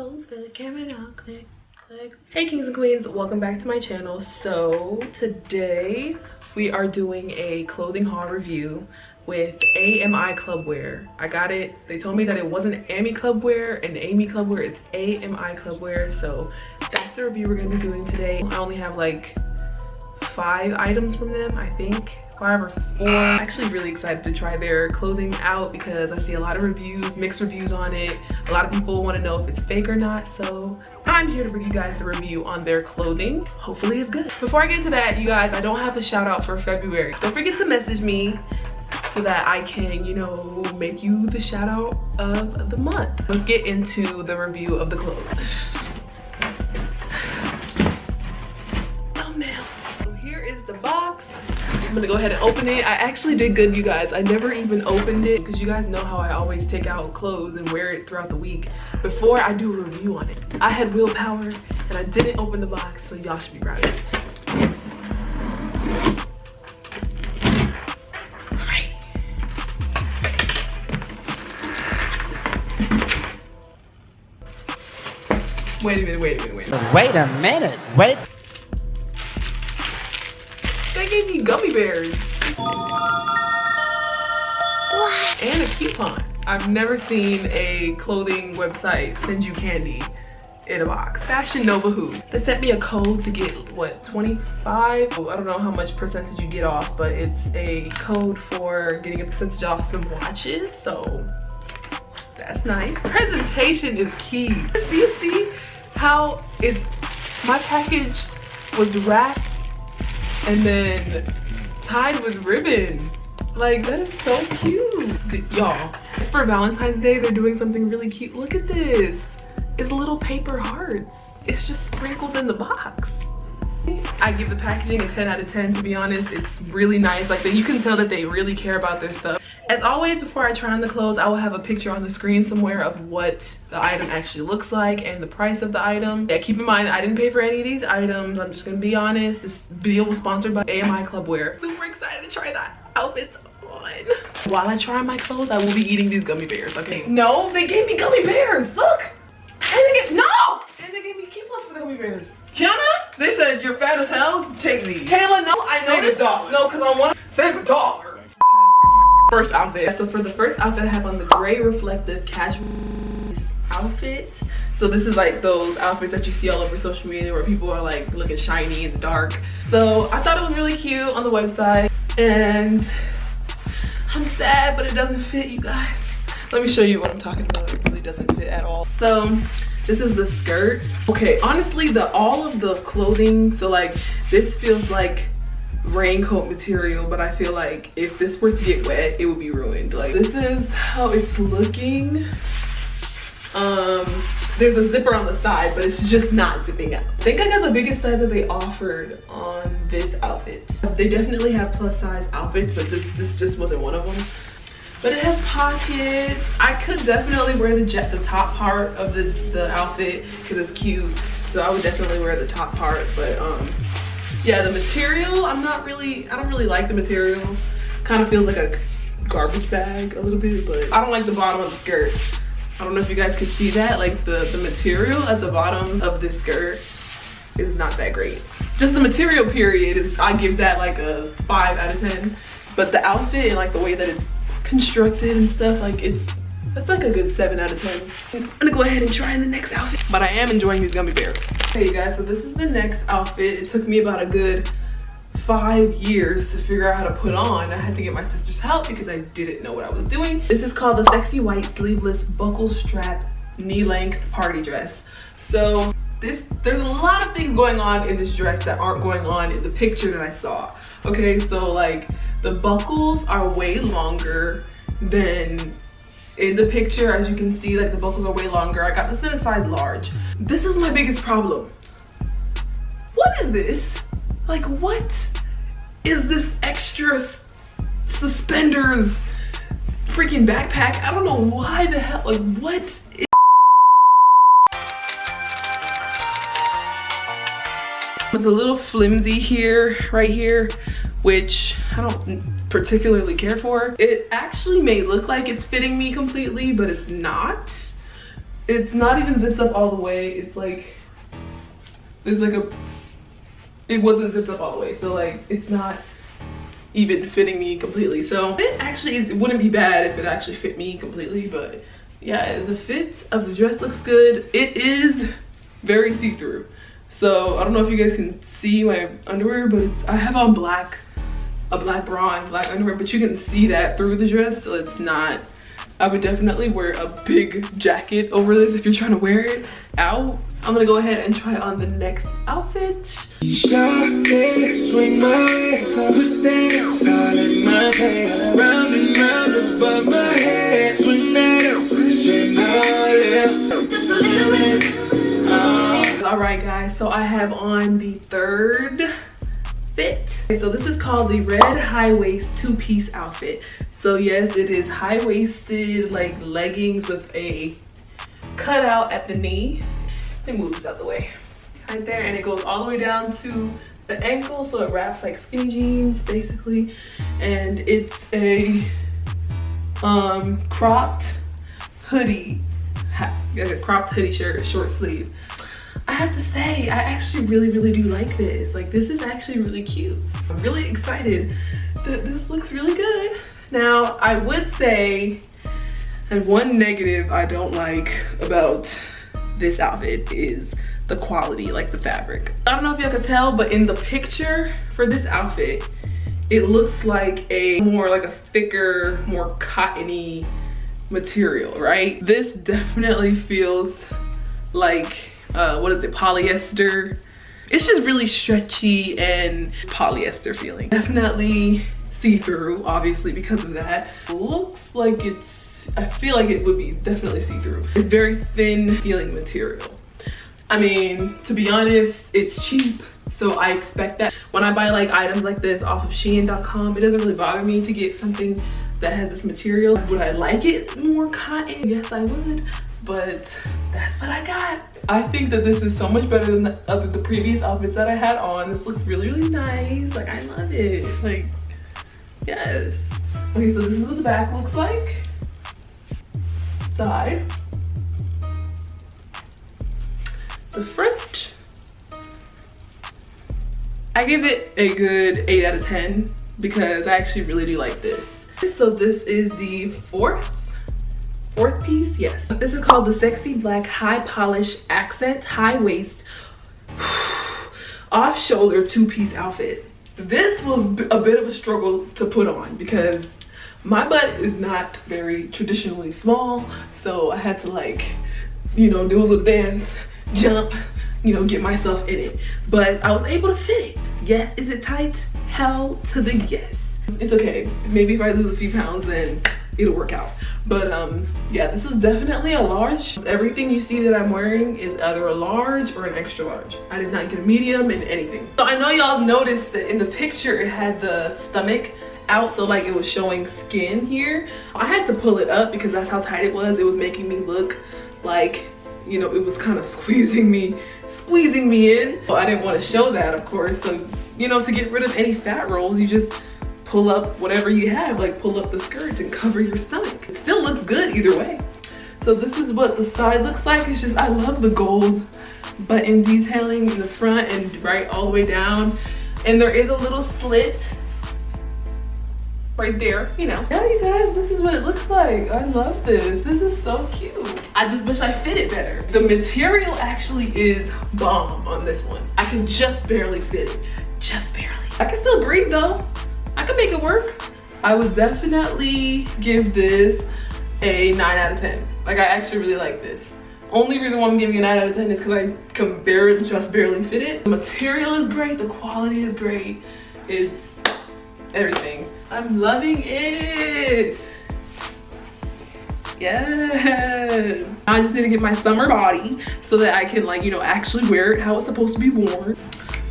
Hold for the camera now, click, click. Hey kings and queens, welcome back to my channel. So today we are doing a clothing haul review with AMICLUBWEAR. I got it. They told me that it wasn't AMICLUBWEAR and AMICLUBWEAR, it's AMICLUBWEAR. So that's the review we're gonna be doing today. I only have like 5 items from them, I think. 5 or 4. I'm actually really excited to try their clothing out because I see a lot of reviews, mixed reviews on it. A lot of people want to know if it's fake or not, so I'm here to bring you guys the review on their clothing. Hopefully it's good. Before I get to that, you guys, I don't have a shout out for February. Don't forget to message me so that I can, you know, make you the shout out of the month. Let's get into the review of the clothes. Thumbnail. So here is the box. I'm gonna go ahead and open it. I actually did good, you guys. I never even opened it because you guys know how I always take out clothes and wear it throughout the week before I do a review on it. I had willpower and I didn't open the box, so y'all should be proud of me. Alright. Wait a minute. Wait a minute, wait. They gave me gummy bears. What? And a coupon. I've never seen a clothing website send you candy in a box. Fashion Nova Who. They sent me a code to get, what, 25? I don't know how much percentage you get off, but it's a code for getting a percentage off some watches, so that's nice. Presentation is key. Do you see how my package was wrapped and then tied with ribbon? Like, that is so cute. Y'all, it's for Valentine's Day. They're doing something really cute. Look at this. It's little paper hearts. It's just sprinkled in the box. I give the packaging a 10 out of 10, to be honest. It's really nice. Like, you can tell that they really care about their stuff. As always, before I try on the clothes, I will have a picture on the screen somewhere of what the item actually looks like and the price of the item. Yeah, keep in mind, I didn't pay for any of these items. I'm just gonna be honest. This video was sponsored by AMICLUBWEAR. Super excited to try that outfits on. While I try my clothes, I will be eating these gummy bears, okay? No, they gave me gummy bears, look! And they gave me coupons for the gummy bears. Kiana? They said you're fat as hell. Take these. Kayla, no, I know Save $1. No, because I want Save $1. first outfit. So for the first outfit, I have on the gray reflective casual outfit. So this is like those outfits that you see all over social media where people are like looking shiny in the dark. So I thought it was really cute on the website, and I'm sad, but it doesn't fit, you guys. Let me show you what I'm talking about. It really doesn't fit at all. So this is the skirt. Okay, honestly, all of the clothing, so like this feels like raincoat material, but I feel like if this were to get wet, it would be ruined. Like, this is how it's looking. There's a zipper on the side, but it's just not zipping out. I think I got the biggest size that they offered on this outfit. They definitely have plus size outfits, but this just wasn't one of them. But it has pockets. I could definitely wear the top part of the outfit because it's cute. So I would definitely wear the top part, but yeah, the material, I don't really like the material. Kind of feels like a garbage bag a little bit, but I don't like the bottom of the skirt. I don't know if you guys can see that. Like the material at the bottom of this skirt is not that great. Just the material period I give that like a 5 out of 10. But the outfit and like the way that it's constructed and stuff, like that's like a good 7 out of 10. I'm gonna go ahead and try in the next outfit. But I am enjoying these gummy bears. Hey you guys, so this is the next outfit. It took me about a good 5 years to figure out how to put on. I had to get my sister's help because I didn't know what I was doing. This is called the Sexy White Sleeveless Buckle Strap Knee Length Party Dress. So there's a lot of things going on in this dress that aren't going on in the picture that I saw. Okay, so like the buckles are way longer than in the picture. As you can see, like the buckles are way longer. I got this in a size large. This is my biggest problem. What is this? Like, what is this extra suspenders freaking backpack? I don't know why the hell, like what is it's a little flimsy here, right here, which I don't particularly care for. It actually may look like it's fitting me completely, but it's not. it's not even zipped up all the way. It's like, there's like it wasn't zipped up all the way. So like, it's not even fitting me completely. So it actually it wouldn't be bad if it actually fit me completely, but yeah, the fit of the dress looks good. It is very see-through. So I don't know if you guys can see my underwear, but I have on a black bra and black underwear, but you can see that through the dress, so it's not, I would definitely wear a big jacket over this if you're trying to wear it out. I'm gonna go ahead and try on the next outfit. Swing my legs up and down, all in my face, round and round above my head. Swing that up, pushing all in, just a little bit. All right, guys, so I have on the third fit. Okay, so this is called the red high waist two-piece outfit. So yes, it is high-waisted like leggings with a cutout at the knee. Let me move this out the way. Right there, and it goes all the way down to the ankle, so it wraps like skinny jeans basically. And it's a cropped hoodie, like a cropped hoodie shirt, short sleeve. I have to say, I actually really do like this. Like, this is actually really cute. I'm really excited that this looks really good. Now, I would say, and one negative I don't like about this outfit is the quality, like the fabric. I don't know if y'all can tell, but in the picture for this outfit, it looks like a thicker, more cottony material, right? This definitely feels like what is it, polyester. It's just really stretchy and polyester feeling. Definitely see-through, obviously, because of that. Looks like I feel like it would be definitely see-through. It's very thin feeling material. I mean, to be honest, it's cheap, so I expect that. When I buy like items like this off of Shein.com, it doesn't really bother me to get something that has this material. Would I like it more cotton? Yes, I would, but that's what I got. I think that this is so much better than the previous outfits that I had on. This looks really nice. Like, I love it. Like, yes. Okay, so this is what the back looks like. Side. The front. I give it a good 8 out of 10 because I actually really do like this. So this is the fourth piece, yes. This is called the Sexy Black High Polish Accent High Waist Off Shoulder two-piece outfit. This was a bit of a struggle to put on because my butt is not very traditionally small, so I had to, like, you know, do a little dance, jump, you know, get myself in it. But I was able to fit it. Yes, is it tight? Hell to the yes. It's okay. Maybe if I lose a few pounds, then it'll work out. But yeah, this was definitely a large. Everything you see that I'm wearing is either a large or an extra large. I did not get a medium in anything. So I know y'all noticed that in the picture it had the stomach out, so like it was showing skin here. I had to pull it up because that's how tight it was. It was making me look like, you know, it was kind of squeezing me in. So I didn't want to show that, of course. So, you know, to get rid of any fat rolls, you just pull up whatever you have, like pull up the skirt and cover your stomach. It still looks good either way. So this is what the side looks like. It's just, I love the gold button detailing in the front and right all the way down. And there is a little slit right there, you know. Yeah, you guys, this is what it looks like. I love this. This is so cute. I just wish I fit it better. The material actually is bomb on this one. I can just barely fit it, just barely. I can still breathe though. I can make it work. I would definitely give this a 9 out of 10. Like, I actually really like this. Only reason why I'm giving it a 9 out of 10 is because I can just barely fit it. The material is great, the quality is great. It's everything. I'm loving it. Yes. I just need to get my summer body so that I can, like, you know, actually wear it how it's supposed to be worn.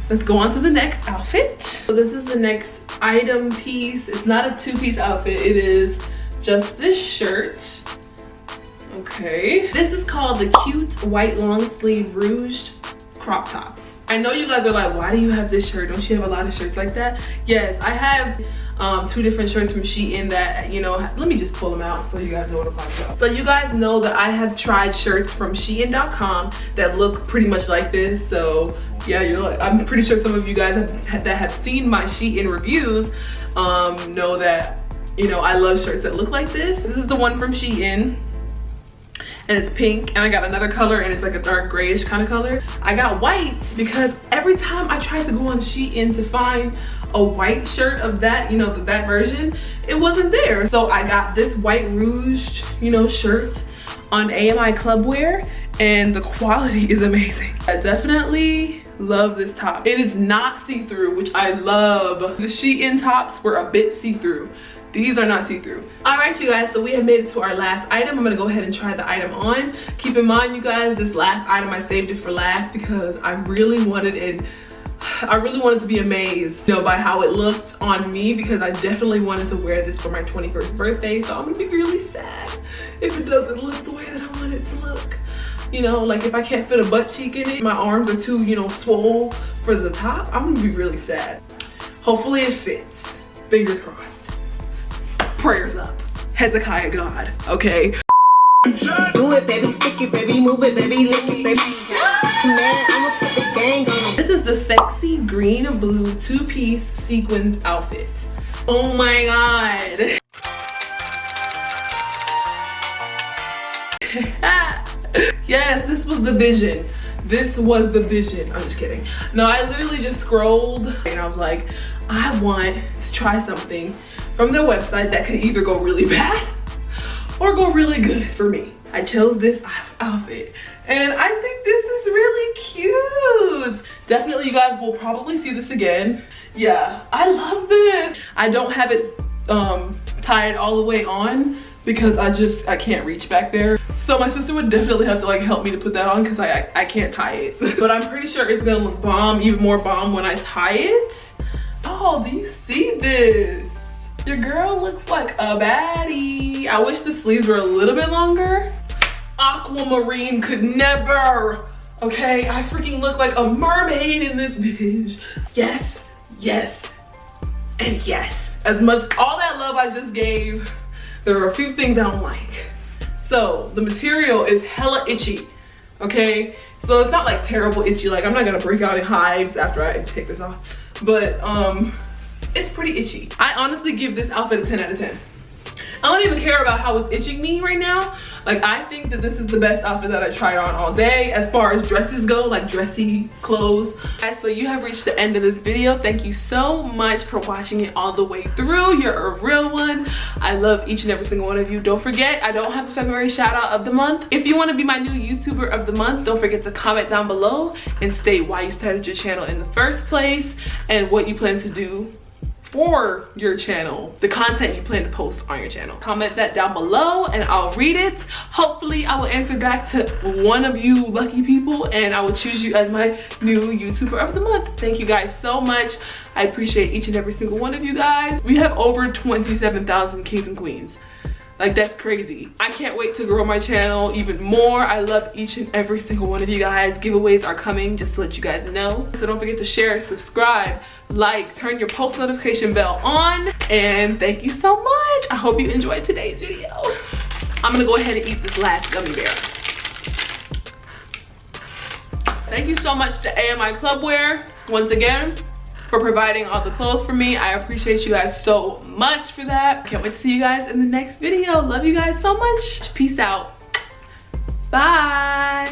Let's go on to the next outfit. So this is the next item piece. It's not a two-piece outfit. It is just this shirt. Okay. This is called the cute white long sleeve ruched crop top. I know you guys are like, why do you have this shirt? Don't you have a lot of shirts like that? Yes, I have 2 different shirts from Shein that, you know, let me just pull them out so you guys know what I'm talking about. So you guys know that I have tried shirts from Shein.com that look pretty much like this. So yeah, you're like, I'm pretty sure some of you guys that have seen my Shein reviews know that, you know, I love shirts that look like this. This is the one from Shein. And it's pink, and I got another color, and it's like a dark grayish kind of color. I got white because every time I tried to go on Shein to find a white shirt of that, you know, that version, it wasn't there. So I got this white ruched, you know, shirt on AMICLUBWEAR, and the quality is amazing. I definitely love this top. It is not see-through, which I love. The Shein tops were a bit see-through. These are not see-through. All right, you guys, so we have made it to our last item. I'm gonna go ahead and try the item on. Keep in mind, you guys, this last item, I saved it for last because I really wanted to be amazed, you know, by how it looked on me, because I definitely wanted to wear this for my 21st birthday. So I'm gonna be really sad if it doesn't look the way that I want it to look. You know, like if I can't fit a butt cheek in it, my arms are too, you know, swole for the top, I'm gonna be really sad. Hopefully it fits. Fingers crossed. Prayers up. Hezekiah God, okay? Do it, baby, stick it, baby, move it, baby, lick it, baby. Man, I'ma put the gang on it. This is the sexy green and blue 2-piece sequins outfit. Oh my God. Yes, this was the vision. This was the vision. I'm just kidding. No, I literally just scrolled and I was like, I want to try something from their website that could either go really bad or go really good for me. I chose this outfit and I think this is really cute. Definitely you guys will probably see this again. Yeah, I love this. I don't have it tied all the way on because I can't reach back there. So my sister would definitely have to like help me to put that on because I can't tie it. But I'm pretty sure it's gonna look bomb, even more bomb when I tie it. Oh, do you see this? Your girl looks like a baddie. I wish the sleeves were a little bit longer. Aquamarine could never, okay? I freaking look like a mermaid in this bitch. Yes, yes, and yes. As much, all that love I just gave, there are a few things I don't like. So the material is hella itchy, okay? So it's not like terrible itchy, like I'm not gonna break out in hives after I take this off. But it's pretty itchy. I honestly give this outfit a 10 out of 10. I don't even care about how it's itching me right now. Like, I think that this is the best outfit that I tried on all day as far as dresses go, like dressy clothes. Guys, so you have reached the end of this video. Thank you so much for watching it all the way through. You're a real one. I love each and every single one of you. Don't forget, I don't have a February shout out of the month. If you want to be my new YouTuber of the month, don't forget to comment down below and state why you started your channel in the first place and what you plan to do for your channel, the content you plan to post on your channel. Comment that down below and I'll read it. Hopefully I will answer back to one of you lucky people and I will choose you as my new YouTuber of the month. Thank you guys so much. I appreciate each and every single one of you guys. We have over 27,000 kings and queens. Like, that's crazy. I can't wait to grow my channel even more. I love each and every single one of you guys. Giveaways are coming, just to let you guys know. So don't forget to share, subscribe, like, turn your post notification bell on. And thank you so much. I hope you enjoyed today's video. I'm gonna go ahead and eat this last gummy bear. Thank you so much to AMICLUBWEAR once again for providing all the clothes for me. I appreciate you guys so much for that. Can't wait to see you guys in the next video. Love you guys so much. Peace out. Bye.